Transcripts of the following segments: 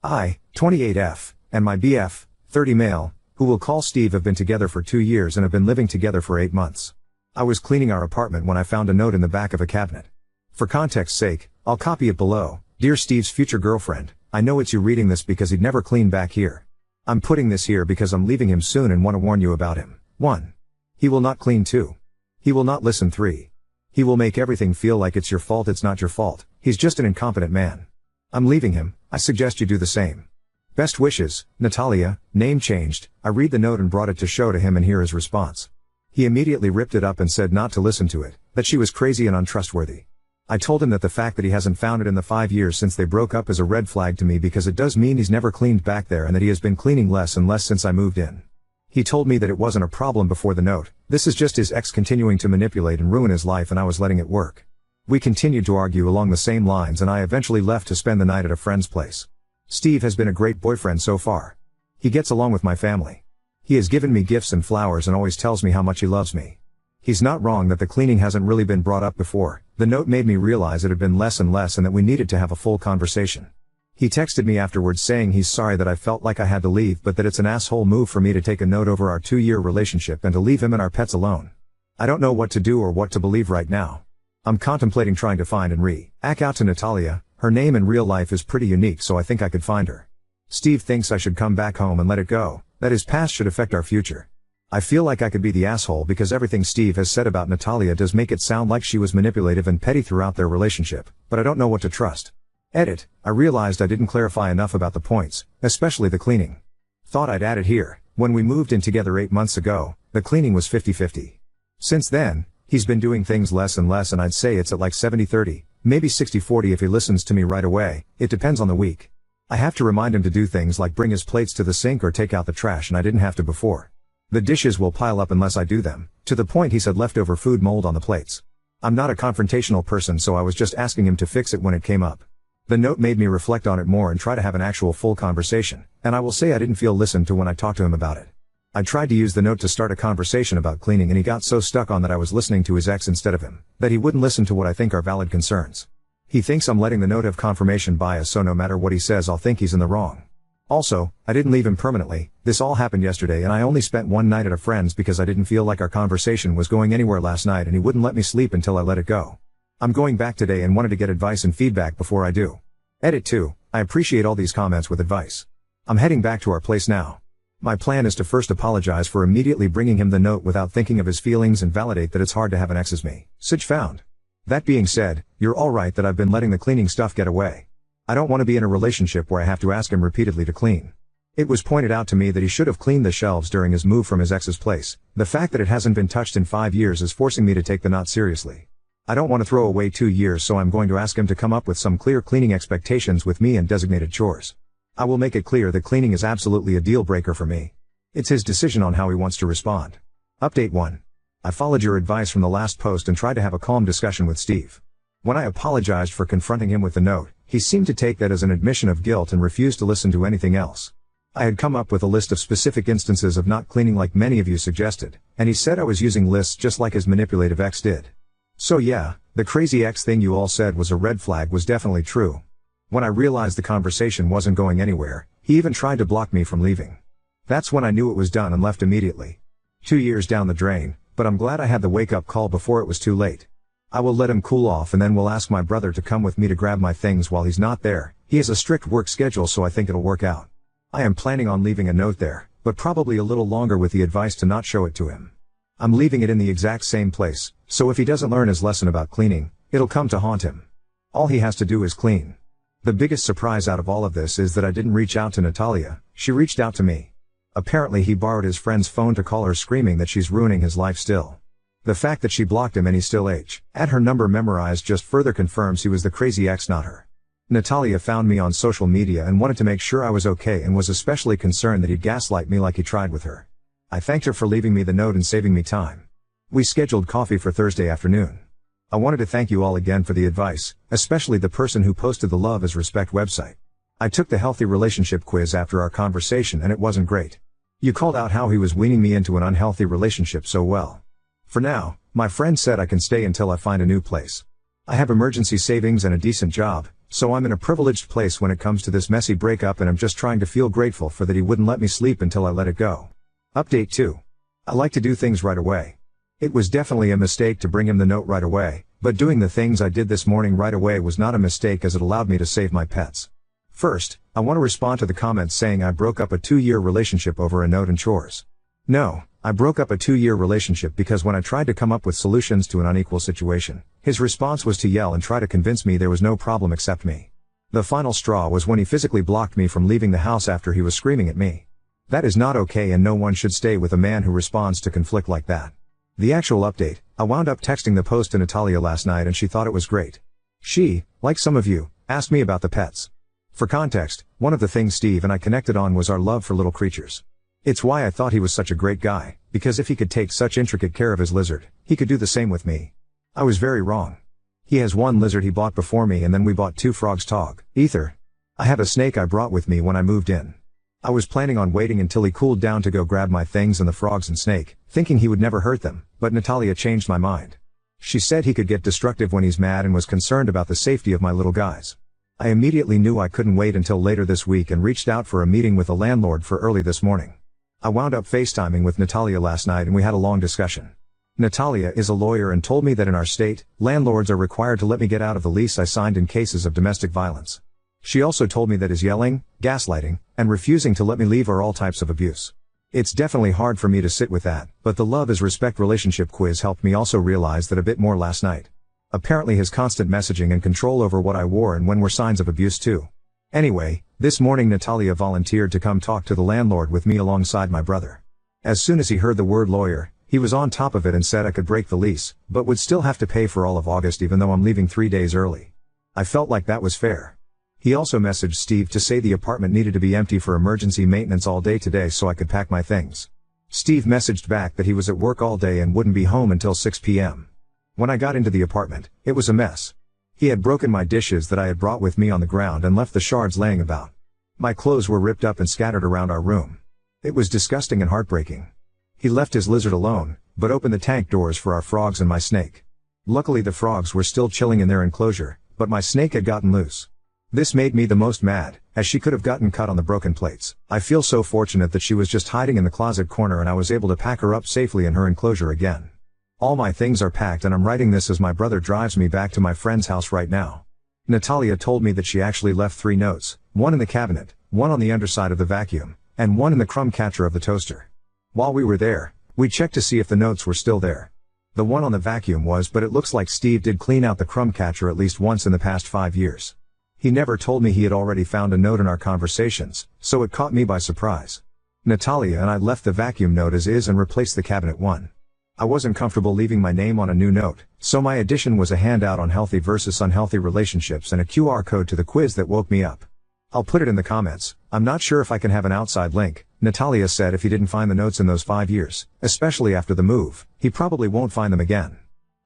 I, 28F, and my BF, 30 male, who will call Steve, have been together for 2 years and have been living together for 8 months. I was cleaning our apartment when I found a note in the back of a cabinet. For context's sake, I'll copy it below. Dear Steve's future girlfriend, I know it's you reading this because he'd never clean back here. I'm putting this here because I'm leaving him soon and want to warn you about him. 1. He will not clean. 2. He will not listen. 3. He will make everything feel like it's your fault. It's not your fault. He's just an incompetent man. I'm leaving him. I suggest you do the same. Best wishes, Natalia. Name changed. I read the note and brought it to show to him and hear his response. He immediately ripped it up and said not to listen to it, that she was crazy and untrustworthy. I told him that the fact that he hasn't found it in the 5 years since they broke up is a red flag to me because it does mean he's never cleaned back there and that he has been cleaning less and less since I moved in. He told me that it wasn't a problem before the note. This is just his ex continuing to manipulate and ruin his life and I was letting it work. We continued to argue along the same lines and I eventually left to spend the night at a friend's place. Steve has been a great boyfriend so far. He gets along with my family. He has given me gifts and flowers and always tells me how much he loves me. He's not wrong that the cleaning hasn't really been brought up before. The note made me realize it had been less and less and that we needed to have a full conversation. He texted me afterwards saying he's sorry that I felt like I had to leave but that it's an asshole move for me to take a note over our 2-year relationship and to leave him and our pets alone. I don't know what to do or what to believe right now. I'm contemplating trying to find and reach out to Natalia. Her name in real life is pretty unique so I think I could find her. Steve thinks I should come back home and let it go, that his past should affect our future. I feel like I could be the asshole because everything Steve has said about Natalia does make it sound like she was manipulative and petty throughout their relationship, but I don't know what to trust. Edit. I realized I didn't clarify enough about the points, especially the cleaning. Thought I'd add it here. When we moved in together 8 months ago, the cleaning was 50-50. Since then, he's been doing things less and less and I'd say it's at like 70-30, maybe 60-40 if he listens to me right away. It depends on the week. I have to remind him to do things like bring his plates to the sink or take out the trash and I didn't have to before. The dishes will pile up unless I do them, to the point he said leftover food mold on the plates. I'm not a confrontational person so I was just asking him to fix it when it came up. The note made me reflect on it more and try to have an actual full conversation, and I will say I didn't feel listened to when I talked to him about it. I tried to use the note to start a conversation about cleaning and he got so stuck on that I was listening to his ex instead of him, that he wouldn't listen to what I think are valid concerns. He thinks I'm letting the note have confirmation bias so no matter what he says I'll think he's in the wrong. Also, I didn't leave him permanently. This all happened yesterday and I only spent one night at a friend's because I didn't feel like our conversation was going anywhere last night and he wouldn't let me sleep until I let it go. I'm going back today and wanted to get advice and feedback before I do. Edit 2. I appreciate all these comments with advice. I'm heading back to our place now. My plan is to first apologize for immediately bringing him the note without thinking of his feelings and validate that it's hard to have an ex as me. Sitch found. That being said, you're alright that I've been letting the cleaning stuff get away. I don't want to be in a relationship where I have to ask him repeatedly to clean. It was pointed out to me that he should have cleaned the shelves during his move from his ex's place. The fact that it hasn't been touched in 5 years is forcing me to take the not seriously. I don't want to throw away 2 years so I'm going to ask him to come up with some clear cleaning expectations with me and designated chores. I will make it clear that cleaning is absolutely a deal breaker for me. It's his decision on how he wants to respond. Update 1. I followed your advice from the last post and tried to have a calm discussion with Steve. When I apologized for confronting him with the note, he seemed to take that as an admission of guilt and refused to listen to anything else. I had come up with a list of specific instances of not cleaning like many of you suggested, and he said I was using lists just like his manipulative ex did. So yeah, the crazy ex thing you all said was a red flag was definitely true. When I realized the conversation wasn't going anywhere, he even tried to block me from leaving. That's when I knew it was done and left immediately. 2 years down the drain, but I'm glad I had the wake-up call before it was too late. I will let him cool off and then we'll ask my brother to come with me to grab my things while he's not there. He has a strict work schedule so I think it'll work out. I am planning on leaving a note there, but probably a little longer with the advice to not show it to him. I'm leaving it in the exact same place, so if he doesn't learn his lesson about cleaning, it'll come to haunt him. All he has to do is clean. The biggest surprise out of all of this is that I didn't reach out to Natalia, she reached out to me. Apparently he borrowed his friend's phone to call her screaming that she's ruining his life still. The fact that she blocked him and he still had her number memorized just further confirms he was the crazy ex, not her. Natalia found me on social media and wanted to make sure I was okay and was especially concerned that he'd gaslight me like he tried with her. I thanked her for leaving me the note and saving me time. We scheduled coffee for Thursday afternoon. I wanted to thank you all again for the advice, especially the person who posted the Love is Respect website. I took the healthy relationship quiz after our conversation and it wasn't great. You called out how he was weaning me into an unhealthy relationship so well. For now, my friend said I can stay until I find a new place. I have emergency savings and a decent job, So I'm in a privileged place when it comes to this messy breakup, and I'm just trying to feel grateful for that he wouldn't let me sleep until I let it go. Update 2. I like to do things right away. It was definitely a mistake to bring him the note right away, but doing the things I did this morning right away was not a mistake, as it allowed me to save my pets. First, I want to respond to the comments saying I broke up a 2-year relationship over a note and chores. No, I broke up a 2-year relationship because when I tried to come up with solutions to an unequal situation, his response was to yell and try to convince me there was no problem except me. The final straw was when he physically blocked me from leaving the house after he was screaming at me. That is not okay, and no one should stay with a man who responds to conflict like that. The actual update: I wound up texting the post to Natalia last night and she thought it was great. She, like some of you, asked me about the pets. For context, one of the things Steve and I connected on was our love for little creatures. It's why I thought he was such a great guy, because if he could take such intricate care of his lizard, he could do the same with me. I was very wrong. He has one lizard he bought before me, and then we bought 2 frogs tog, ether. I have a snake I brought with me when I moved in. I was planning on waiting until he cooled down to go grab my things and the frogs and snake, thinking he would never hurt them, but Natalia changed my mind. She said he could get destructive when he's mad and was concerned about the safety of my little guys. I immediately knew I couldn't wait until later this week and reached out for a meeting with the landlord for early this morning. I wound up FaceTiming with Natalia last night and we had a long discussion. Natalia is a lawyer and told me that in our state, landlords are required to let me get out of the lease I signed in cases of domestic violence. She also told me that his yelling, gaslighting, and refusing to let me leave are all types of abuse. It's definitely hard for me to sit with that, but the Love is Respect relationship quiz helped me also realize that a bit more last night. Apparently his constant messaging and control over what I wore and when were signs of abuse too. Anyway, this morning Natalia volunteered to come talk to the landlord with me alongside my brother. As soon as he heard the word lawyer, he was on top of it and said I could break the lease, but would still have to pay for all of August even though I'm leaving 3 days early. I felt like that was fair. He also messaged Steve to say the apartment needed to be empty for emergency maintenance all day today so I could pack my things. Steve messaged back that he was at work all day and wouldn't be home until 6 p.m. When I got into the apartment, it was a mess. He had broken my dishes that I had brought with me on the ground and left the shards laying about. My clothes were ripped up and scattered around our room. It was disgusting and heartbreaking. He left his lizard alone, but opened the tank doors for our frogs and my snake. Luckily the frogs were still chilling in their enclosure, but my snake had gotten loose. This made me the most mad, as she could have gotten cut on the broken plates. I feel so fortunate that she was just hiding in the closet corner and I was able to pack her up safely in her enclosure again. All my things are packed and I'm writing this as my brother drives me back to my friend's house right now. Natalia told me that she actually left 3 notes, 1 in the cabinet, 1 on the underside of the vacuum, and 1 in the crumb catcher of the toaster. While we were there, we checked to see if the notes were still there. The 1 on the vacuum was, but it looks like Steve did clean out the crumb catcher at least once in the past 5 years. He never told me he had already found a note in our conversations, so it caught me by surprise. Natalia and I left the vacuum note as is and replaced the cabinet 1. I wasn't comfortable leaving my name on a new note, so my addition was a handout on healthy versus unhealthy relationships and a QR code to the quiz that woke me up. I'll put it in the comments. I'm not sure if I can have an outside link. Natalia said if he didn't find the notes in those 5 years, especially after the move, he probably won't find them again.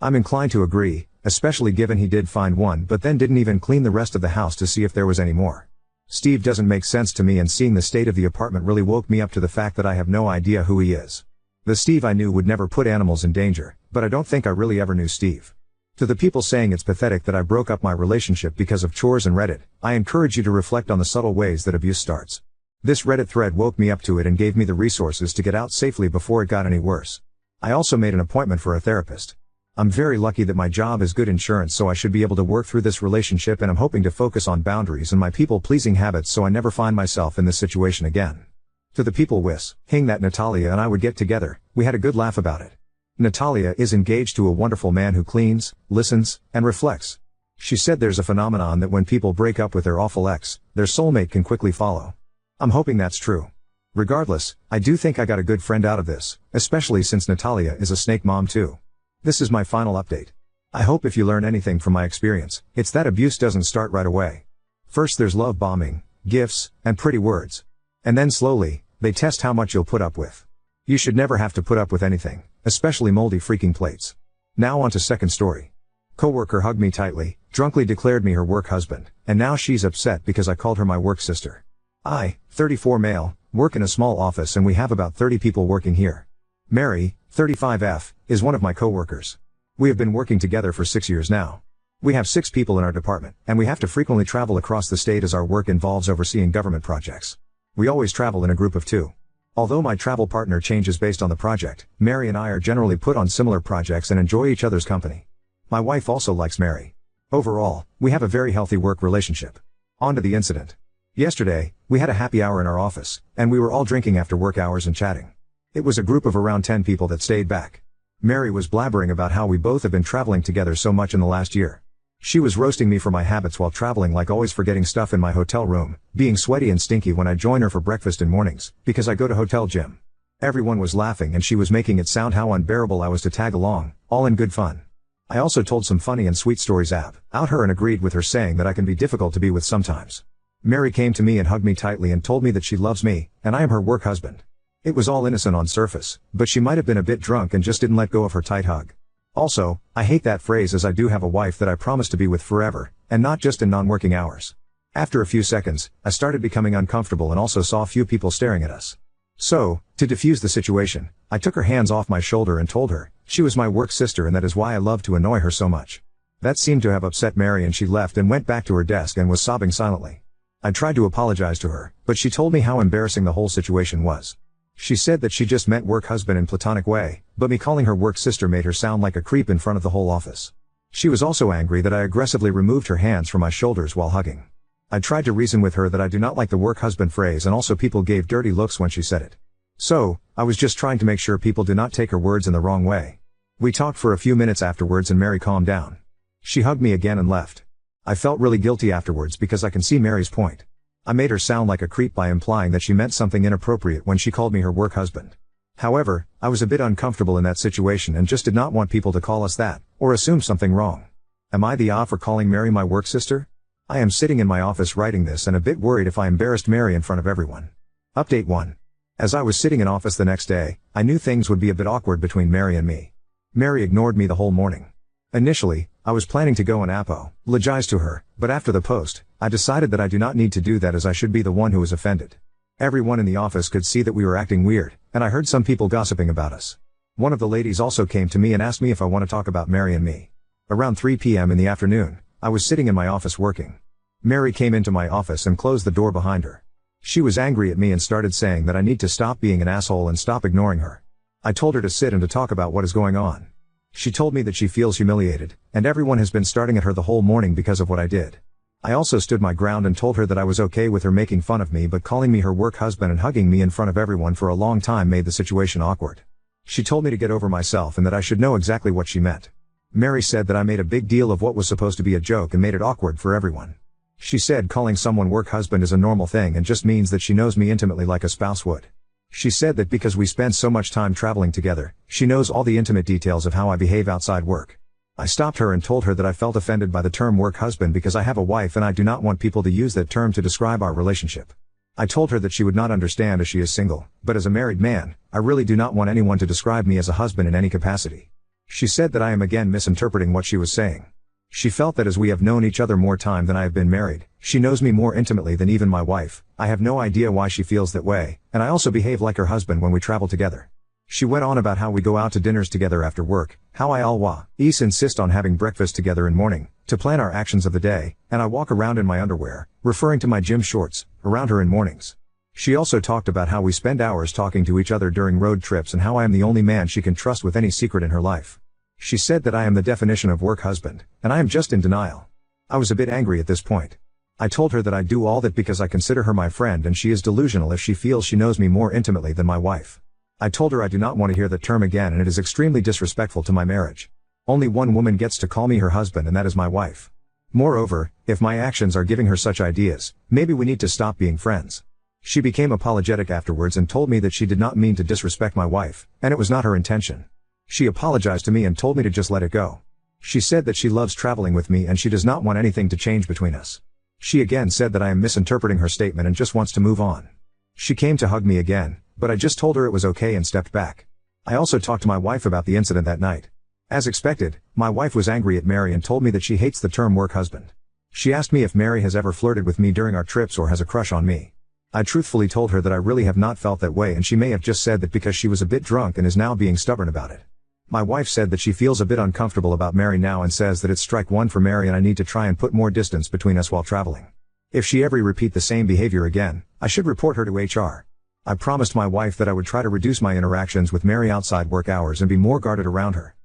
I'm inclined to agree, especially given he did find 1 but then didn't even clean the rest of the house to see if there was any more. Steve doesn't make sense to me, and seeing the state of the apartment really woke me up to the fact that I have no idea who he is. The Steve I knew would never put animals in danger, but I don't think I really ever knew Steve. To the people saying it's pathetic that I broke up my relationship because of chores and Reddit, I encourage you to reflect on the subtle ways that abuse starts. This Reddit thread woke me up to it and gave me the resources to get out safely before it got any worse. I also made an appointment for a therapist. I'm very lucky that my job is good insurance, so I should be able to work through this relationship, and I'm hoping to focus on boundaries and my people-pleasing habits so I never find myself in this situation again. To the people wishing that Natalia and I would get together, we had a good laugh about it. Natalia is engaged to a wonderful man who cleans, listens, and reflects. She said there's a phenomenon that when people break up with their awful ex, their soulmate can quickly follow. I'm hoping that's true. Regardless, I do think I got a good friend out of this, especially since Natalia is a snake mom too. This is my final update. I hope if you learn anything from my experience, it's that abuse doesn't start right away. First there's love bombing, gifts, and pretty words. And then slowly, they test how much you'll put up with. You should never have to put up with anything, especially moldy freaking plates. Now on to second story. Coworker hugged me tightly, drunkenly declared me her work husband, and now she's upset because I called her my work sister. I, 34 male, work in a small office and we have about 30 people working here. Mary, 35F, is one of my coworkers. We have been working together for 6 years now. We have 6 people in our department, and we have to frequently travel across the state as our work involves overseeing government projects. We always travel in a group of 2. Although my travel partner changes based on the project, Mary and I are generally put on similar projects and enjoy each other's company. My wife also likes Mary. Overall, we have a very healthy work relationship. On to the incident. Yesterday, we had a happy hour in our office, and we were all drinking after work hours and chatting. It was a group of around 10 people that stayed back. Mary was blabbering about how we both have been traveling together so much in the last year. She was roasting me for my habits while traveling, like always forgetting stuff in my hotel room, being sweaty and stinky when I join her for breakfast in mornings, because I go to hotel gym. Everyone was laughing and she was making it sound how unbearable I was to tag along, all in good fun. I also told some funny and sweet stories out her and agreed with her, saying that I can be difficult to be with sometimes. Mary came to me and hugged me tightly and told me that she loves me, and I am her work husband. It was all innocent on surface, but she might have been a bit drunk and just didn't let go of her tight hug. Also, I hate that phrase, as I do have a wife that I promise to be with forever, and not just in non-working hours. After a few seconds, I started becoming uncomfortable and also saw a few people staring at us. So, to defuse the situation, I took her hands off my shoulder and told her she was my work sister and that is why I love to annoy her so much. That seemed to have upset Mary and she left and went back to her desk and was sobbing silently. I tried to apologize to her, but she told me how embarrassing the whole situation was. She said that she just meant work husband in platonic way, but me calling her work sister made her sound like a creep in front of the whole office. She was also angry that I aggressively removed her hands from my shoulders while hugging. I tried to reason with her that I do not like the work husband phrase, and also people gave dirty looks when she said it. So, I was just trying to make sure people do not take her words in the wrong way. We talked for a few minutes afterwards and Mary calmed down. She hugged me again and left. I felt really guilty afterwards because I can see Mary's point. I made her sound like a creep by implying that she meant something inappropriate when she called me her work husband. However, I was a bit uncomfortable in that situation and just did not want people to call us that, or assume something wrong. Am I the off for calling Mary my work sister? I am sitting in my office writing this and a bit worried if I embarrassed Mary in front of everyone. Update 1. As I was sitting in office the next day, I knew things would be a bit awkward between Mary and me. Mary ignored me the whole morning. Initially, I was planning to go and apologize to her, but after the post, I decided that I do not need to do that, as I should be the one who was offended. Everyone in the office could see that we were acting weird, and I heard some people gossiping about us. One of the ladies also came to me and asked me if I want to talk about Mary and me. Around 3 p.m. in the afternoon, I was sitting in my office working. Mary came into my office and closed the door behind her. She was angry at me and started saying that I need to stop being an asshole and stop ignoring her. I told her to sit and to talk about what is going on. She told me that she feels humiliated, and everyone has been starting at her the whole morning because of what I did. I also stood my ground and told her that I was okay with her making fun of me, but calling me her work husband and hugging me in front of everyone for a long time made the situation awkward. She told me to get over myself and that I should know exactly what she meant. Mary said that I made a big deal of what was supposed to be a joke and made it awkward for everyone. She said calling someone work husband is a normal thing and just means that she knows me intimately like a spouse would. She said that because we spend so much time traveling together, she knows all the intimate details of how I behave outside work. I stopped her and told her that I felt offended by the term work husband because I have a wife and I do not want people to use that term to describe our relationship. I told her that she would not understand as she is single, but as a married man, I really do not want anyone to describe me as a husband in any capacity. She said that I am again misinterpreting what she was saying. She felt that as we have known each other more time than I have been married, she knows me more intimately than even my wife. I have no idea why she feels that way, and I also behave like her husband when we travel together. She went on about how we go out to dinners together after work, how I always insist on having breakfast together in morning, to plan our actions of the day, and I walk around in my underwear, referring to my gym shorts, around her in mornings. She also talked about how we spend hours talking to each other during road trips and how I am the only man she can trust with any secret in her life. She said that I am the definition of work husband, and I am just in denial. I was a bit angry at this point. I told her that I do all that because I consider her my friend and she is delusional if she feels she knows me more intimately than my wife. I told her I do not want to hear that term again and it is extremely disrespectful to my marriage. Only one woman gets to call me her husband and that is my wife. Moreover, if my actions are giving her such ideas, maybe we need to stop being friends. She became apologetic afterwards and told me that she did not mean to disrespect my wife, and it was not her intention. She apologized to me and told me to just let it go. She said that she loves traveling with me and she does not want anything to change between us. She again said that I am misinterpreting her statement and just wants to move on. She came to hug me again, but I just told her it was okay and stepped back. I also talked to my wife about the incident that night. As expected, my wife was angry at Mary and told me that she hates the term work husband. She asked me if Mary has ever flirted with me during our trips or has a crush on me. I truthfully told her that I really have not felt that way and she may have just said that because she was a bit drunk and is now being stubborn about it. My wife said that she feels a bit uncomfortable about Mary now and says that it's strike one for Mary and I need to try and put more distance between us while traveling. If she ever repeat the same behavior again, I should report her to HR. I promised my wife that I would try to reduce my interactions with Mary outside work hours and be more guarded around her.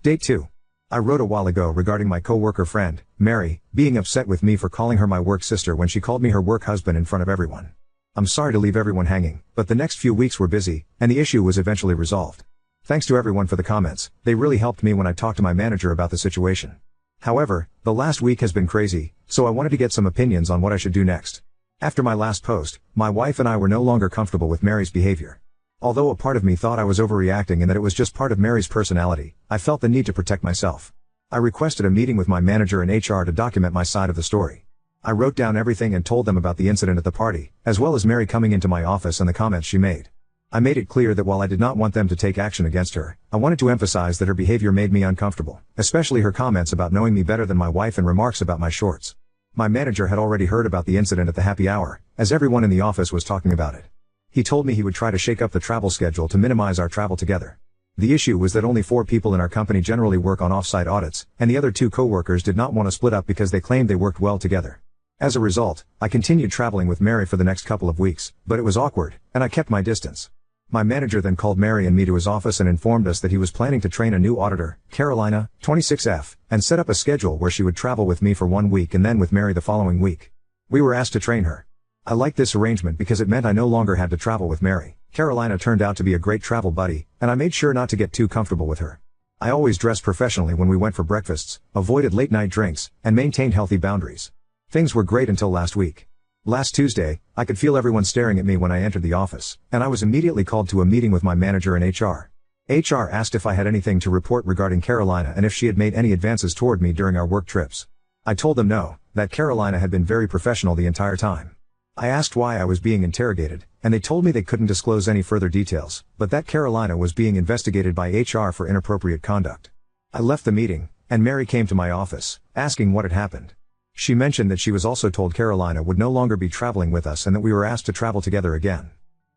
Date 2. I wrote a while ago regarding my co-worker friend, Mary, being upset with me for calling her my work sister when she called me her work husband in front of everyone. I'm sorry to leave everyone hanging, but the next few weeks were busy, and the issue was eventually resolved. Thanks to everyone for the comments, they really helped me when I talked to my manager about the situation. However, the last week has been crazy, so I wanted to get some opinions on what I should do next. After my last post, my wife and I were no longer comfortable with Mary's behavior. Although a part of me thought I was overreacting and that it was just part of Mary's personality, I felt the need to protect myself. I requested a meeting with my manager and HR to document my side of the story. I wrote down everything and told them about the incident at the party, as well as Mary coming into my office and the comments she made. I made it clear that while I did not want them to take action against her, I wanted to emphasize that her behavior made me uncomfortable, especially her comments about knowing me better than my wife and remarks about my shorts. My manager had already heard about the incident at the happy hour, as everyone in the office was talking about it. He told me he would try to shake up the travel schedule to minimize our travel together. The issue was that only 4 people in our company generally work on off-site audits, and the other 2 co-workers did not want to split up because they claimed they worked well together. As a result, I continued traveling with Mary for the next couple of weeks, but it was awkward, and I kept my distance. My manager then called Mary and me to his office and informed us that he was planning to train a new auditor, Carolina, 26F, and set up a schedule where she would travel with me for 1 week and then with Mary the following week. We were asked to train her. I liked this arrangement because it meant I no longer had to travel with Mary. Carolina turned out to be a great travel buddy, and I made sure not to get too comfortable with her. I always dressed professionally when we went for breakfasts, avoided late-night drinks, and maintained healthy boundaries. Things were great until last week. Last Tuesday, I could feel everyone staring at me when I entered the office, and I was immediately called to a meeting with my manager and HR. HR asked if I had anything to report regarding Carolina and if she had made any advances toward me during our work trips. I told them no, that Carolina had been very professional the entire time. I asked why I was being interrogated, and they told me they couldn't disclose any further details, but that Carolina was being investigated by HR for inappropriate conduct. I left the meeting, and Mary came to my office, asking what had happened. She mentioned that she was also told Carolina would no longer be traveling with us and that we were asked to travel together again.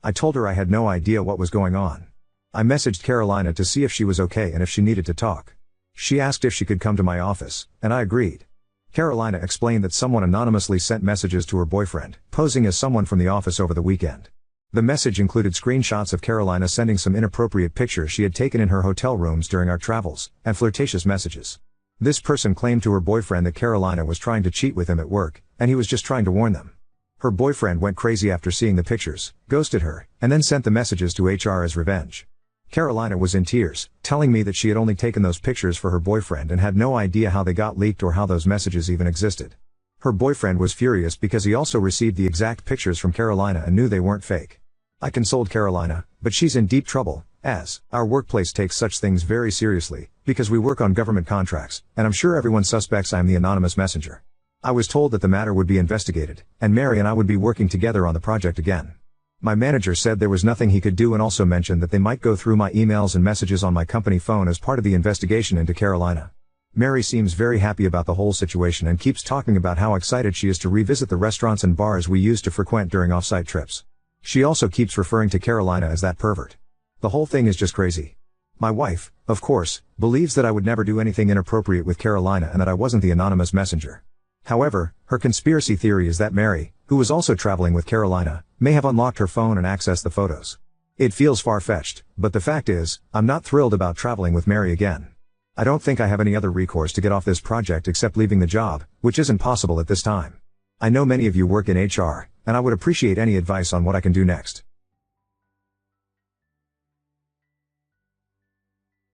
I told her I had no idea what was going on. I messaged Carolina to see if she was okay and if she needed to talk. She asked if she could come to my office, and I agreed. Carolina explained that someone anonymously sent messages to her boyfriend, posing as someone from the office over the weekend. The message included screenshots of Carolina sending some inappropriate pictures she had taken in her hotel rooms during our travels, and flirtatious messages. This person claimed to her boyfriend that Carolina was trying to cheat with him at work, and he was just trying to warn them. Her boyfriend went crazy after seeing the pictures, ghosted her, and then sent the messages to HR as revenge. Carolina was in tears, telling me that she had only taken those pictures for her boyfriend and had no idea how they got leaked or how those messages even existed. Her boyfriend was furious because he also received the exact pictures from Carolina and knew they weren't fake. I consoled Carolina, but she's in deep trouble, as our workplace takes such things very seriously, because we work on government contracts, and I'm sure everyone suspects I'm the anonymous messenger. I was told that the matter would be investigated, and Mary and I would be working together on the project again. My manager said there was nothing he could do and also mentioned that they might go through my emails and messages on my company phone as part of the investigation into Carolina. Mary seems very happy about the whole situation and keeps talking about how excited she is to revisit the restaurants and bars we used to frequent during off-site trips. She also keeps referring to Carolina as that pervert. The whole thing is just crazy. My wife, of course, believes that I would never do anything inappropriate with Carolina and that I wasn't the anonymous messenger. However, her conspiracy theory is that Mary, who was also traveling with Carolina, may have unlocked her phone and accessed the photos. It feels far-fetched, but the fact is, I'm not thrilled about traveling with Mary again. I don't think I have any other recourse to get off this project except leaving the job, which isn't possible at this time. I know many of you work in HR, and I would appreciate any advice on what I can do next.